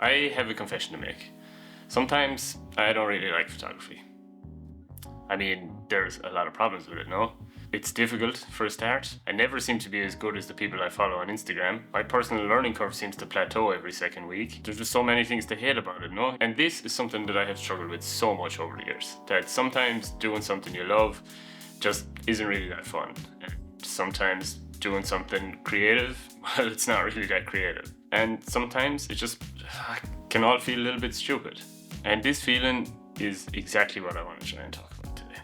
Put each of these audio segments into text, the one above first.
I have a confession to make. Sometimes I don't really like photography. I mean, there's a lot of problems with it, no? It's difficult for a start. I never seem to be as good as the people I follow on Instagram. My personal learning curve seems to plateau every second week. There's just so many things to hate about it, no? And this is something that I have struggled with so much over the years. That sometimes doing something you love just isn't really that fun. And sometimes doing something creative, well, it's not really that creative. And sometimes it just can all feel a little bit stupid. And this feeling is exactly what I want to try and talk about today.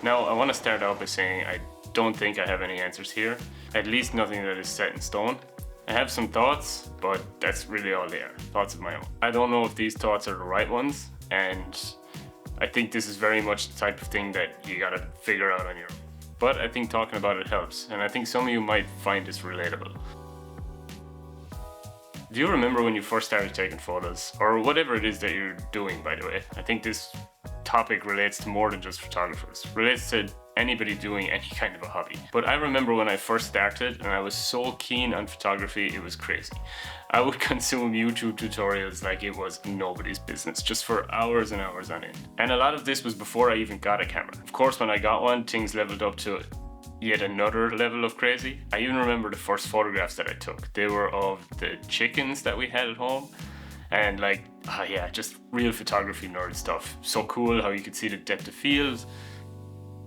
Now, I want to start out by saying I don't think I have any answers here, at least nothing that is set in stone. I have some thoughts, but that's really all they are, thoughts of my own. I don't know if these thoughts are the right ones, and I think this is very much the type of thing that you gotta figure out on your own. But I think talking about it helps, and I think some of you might find this relatable. Do you remember when you first started taking photos, or whatever it is that you're doing, by the way? I think this topic relates to more than just photographers. Relates to anybody doing any kind of a hobby. But I remember when I first started and I was so keen on photography, it was crazy. I would consume YouTube tutorials like it was nobody's business, just for hours and hours on end. And a lot of this was before I even got a camera. Of course, when I got one, things leveled up to yet another level of crazy. I even remember the first photographs that I took. They were of the chickens that we had at home. And just real photography nerd stuff. So cool how you could see the depth of field.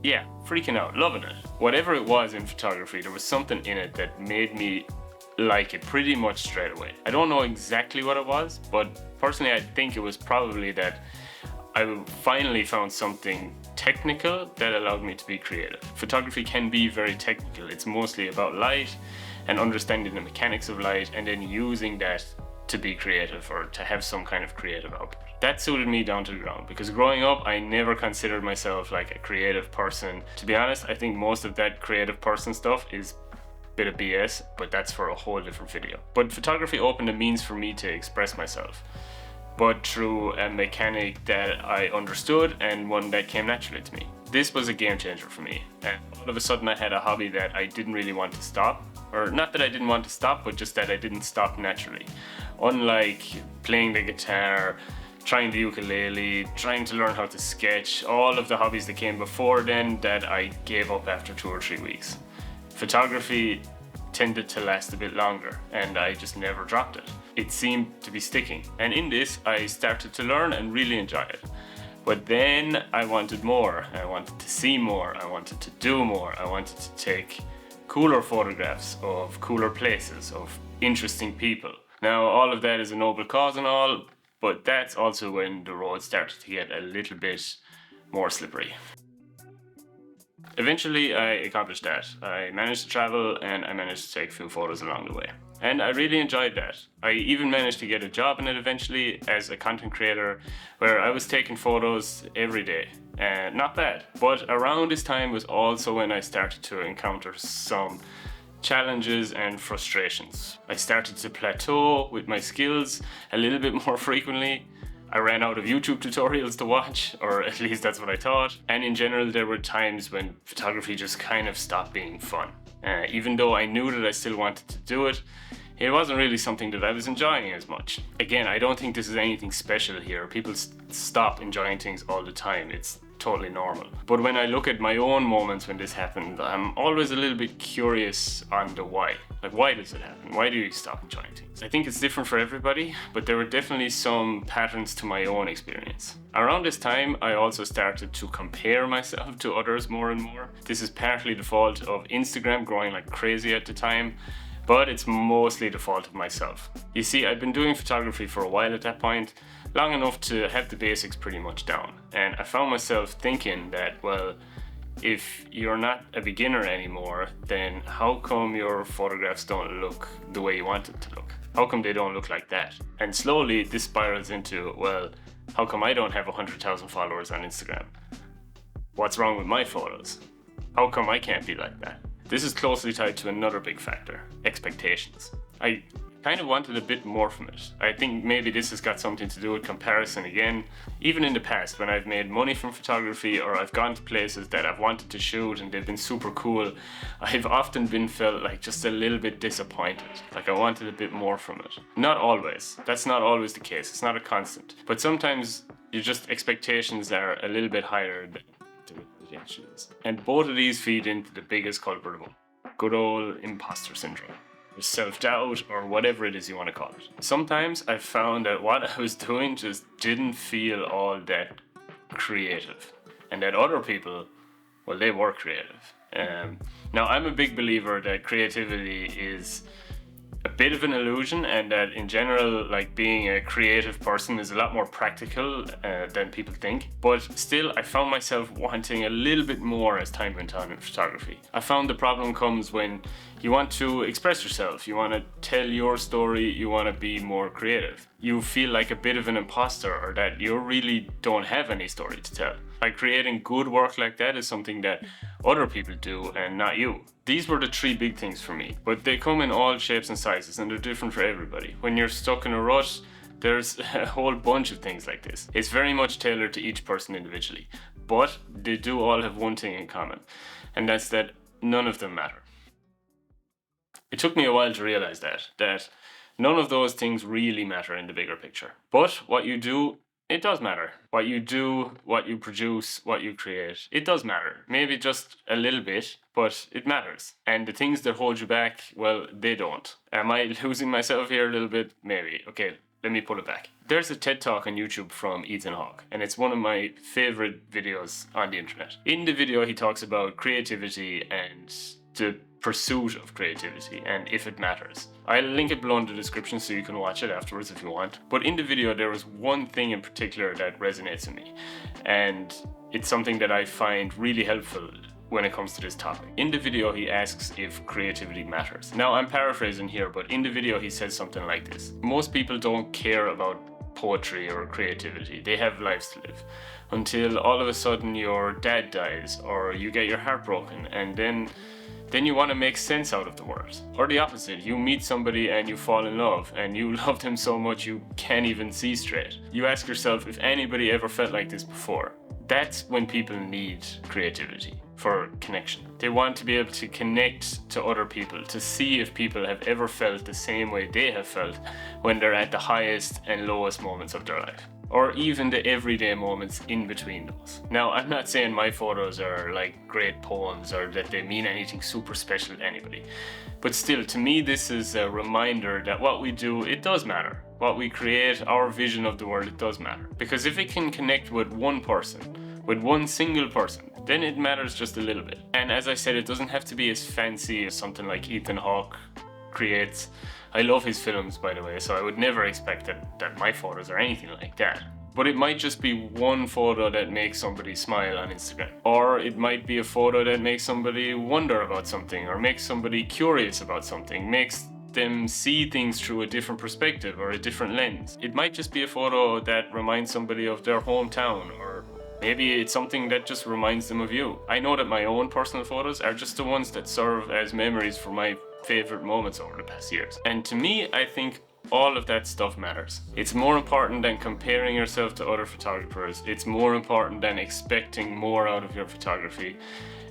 Yeah, freaking out, loving it. Whatever it was in photography, there was something in it that made me like it pretty much straight away. I don't know exactly what it was, but personally I think it was probably that I finally found something technical that allowed me to be creative. Photography can be very technical. It's mostly about light and understanding the mechanics of light and then using that to be creative or to have some kind of creative output. That suited me down to the ground because growing up I never considered myself like a creative person. To be honest, I think most of that creative person stuff is a bit of BS, but that's for a whole different video. But photography opened a means for me to express myself, but through a mechanic that I understood and one that came naturally to me. This was a game changer for me, and all of a sudden I had a hobby that I didn't really want to stop. Or not that I didn't want to stop, but just that I didn't stop naturally. Unlike playing the guitar, trying the ukulele, trying to learn how to sketch, all of the hobbies that came before then that I gave up after 2 or 3 weeks. Photography tended to last a bit longer and I just never dropped it. It seemed to be sticking. And in this, I started to learn and really enjoy it. But then I wanted more. I wanted to see more. I wanted to do more. I wanted to take cooler photographs of cooler places, of interesting people. Now, all of that is a noble cause and all, but that's also when the road started to get a little bit more slippery. Eventually, I accomplished that. I managed to travel and I managed to take a few photos along the way. And I really enjoyed that. I even managed to get a job in it eventually as a content creator where I was taking photos every day. And not bad. But around this time was also when I started to encounter some challenges and frustrations. I started to plateau with my skills a little bit more frequently. I ran out of YouTube tutorials to watch, or at least that's what I thought. And in general, there were times when photography just kind of stopped being fun. Even though I knew that I still wanted to do it, it wasn't really something that I was enjoying as much. Again, I don't think this is anything special here. People stop enjoying things all the time. It's totally normal. But when I look at my own moments when this happened, I'm always a little bit curious on the why. Like, why does it happen? Why do you stop enjoying things? I think it's different for everybody, but there were definitely some patterns to my own experience. Around this time, I also started to compare myself to others more and more. This is partly the fault of Instagram growing like crazy at the time, but it's mostly the fault of myself. You see, I'd been doing photography for a while at that point, long enough to have the basics pretty much down. And I found myself thinking that, well, if you're not a beginner anymore, then how come your photographs don't look the way you want it to look? How come they don't look like that? And slowly this spirals into, well, how come I don't have 100,000 followers on Instagram? What's wrong with my photos? How come I can't be like that? This is closely tied to another big factor, expectations. I kind of wanted a bit more from it. I think maybe this has got something to do with comparison again. Even in the past, when I've made money from photography or I've gone to places that I've wanted to shoot and they've been super cool, I've often been felt like just a little bit disappointed. Like I wanted a bit more from it. Not always. That's not always the case. It's not a constant. But sometimes your just expectations are a little bit higher than it actually is. And both of these feed into the biggest culprit of all. Good old imposter syndrome. Self-doubt, or whatever it is you want to call it. Sometimes I found that what I was doing just didn't feel all that creative, and that other people, well, they were creative. Now, I'm a big believer that creativity is a bit of an illusion, and that in general, like, being a creative person is a lot more practical than people think. But still, I found myself wanting a little bit more as time went on in photography. I found the problem comes when you want to express yourself, you want to tell your story, you want to be more creative. You feel like a bit of an imposter, or that you really don't have any story to tell. Like, creating good work like that is something that other people do and not you. These were the three big things for me, but they come in all shapes and sizes and they're different for everybody. When you're stuck in a rut, there's a whole bunch of things like this. It's very much tailored to each person individually, but they do all have one thing in common, and that's that none of them matter. It took me a while to realize that none of those things really matter in the bigger picture. But what you do, it does matter. What you do, what you produce, what you create, it does matter. Maybe just a little bit, but it matters. And the things that hold you back, well, they don't. Am I losing myself here a little bit? Maybe. Okay, let me pull it back. There's a TED Talk on YouTube from Ethan Hawke, and it's one of my favorite videos on the internet. In the video, he talks about creativity and the pursuit of creativity and if it matters. I'll link it below in the description so you can watch it afterwards if you want. But in the video there was one thing in particular that resonates with me, and it's something that I find really helpful when it comes to this topic. In the video he asks if creativity matters. Now I'm paraphrasing here, but in the video he says something like this: most people don't care about poetry or creativity. They have lives to live until all of a sudden your dad dies or you get your heart broken, and then you want to make sense out of the world. Or the opposite, you meet somebody and you fall in love and you love them so much you can't even see straight. You ask yourself if anybody ever felt like this before. That's when people need creativity, for connection. They want to be able to connect to other people, to see if people have ever felt the same way they have felt when they're at the highest and lowest moments of their life, or even the everyday moments in between those. Now, I'm not saying my photos are like great poems or that they mean anything super special to anybody, but still, to me, this is a reminder that what we do, it does matter. What we create, our vision of the world, it does matter. Because if it can connect with one person, with one single person, then it matters just a little bit. And as I said, it doesn't have to be as fancy as something like Ethan Hawke creates. I love his films, by the way, so I would never expect that my photos are anything like that. But it might just be one photo that makes somebody smile on Instagram. Or it might be a photo that makes somebody wonder about something, or makes somebody curious about something, makes them see things through a different perspective or a different lens. It might just be a photo that reminds somebody of their hometown, or maybe it's something that just reminds them of you. I know that my own personal photos are just the ones that serve as memories for my favorite moments over the past years. And to me, I think all of that stuff matters. It's more important than comparing yourself to other photographers. It's more important than expecting more out of your photography.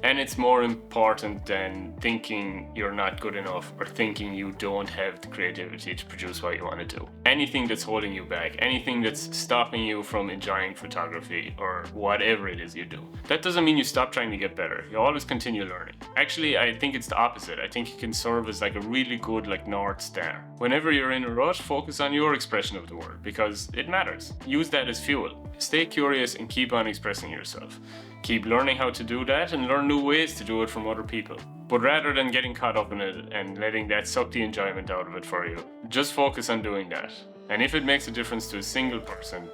And it's more important than thinking you're not good enough or thinking you don't have the creativity to produce what you want to do. Anything that's holding you back, anything that's stopping you from enjoying photography or whatever it is you do. That doesn't mean you stop trying to get better. You always continue learning. Actually, I think it's the opposite. I think it can serve as like a really good North Star. Whenever you're in a rut, focus on your expression of the world because it matters. Use that as fuel. Stay curious and keep on expressing yourself. Keep learning how to do that and learn new ways to do it from other people. But rather than getting caught up in it and letting that suck the enjoyment out of it for you, just focus on doing that. And if it makes a difference to a single person,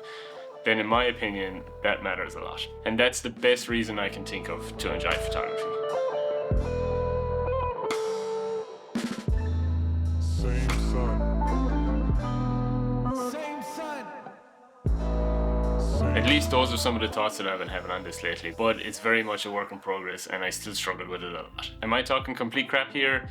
then in my opinion, that matters a lot. And that's the best reason I can think of to enjoy photography. At least those are some of the thoughts that I've been having on this lately, but it's very much a work in progress and I still struggle with it a lot. Am I talking complete crap here?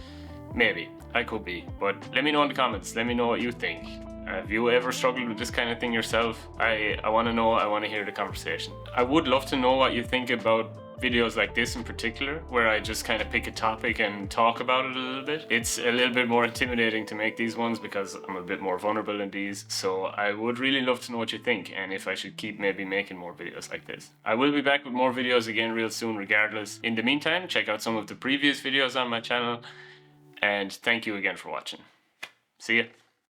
Maybe. I could be. But let me know in the comments. Let me know what you think. Have you ever struggled with this kind of thing yourself? I want to know. I want to hear the conversation. I would love to know what you think about videos like this in particular, where I just kind of pick a topic and talk about it a little bit. It's a little bit more intimidating to make these ones because I'm a bit more vulnerable in these. So I would really love to know what you think and if I should keep maybe making more videos like this. I will be back with more videos again real soon regardless. In the meantime, check out some of the previous videos on my channel. And thank you again for watching. See ya.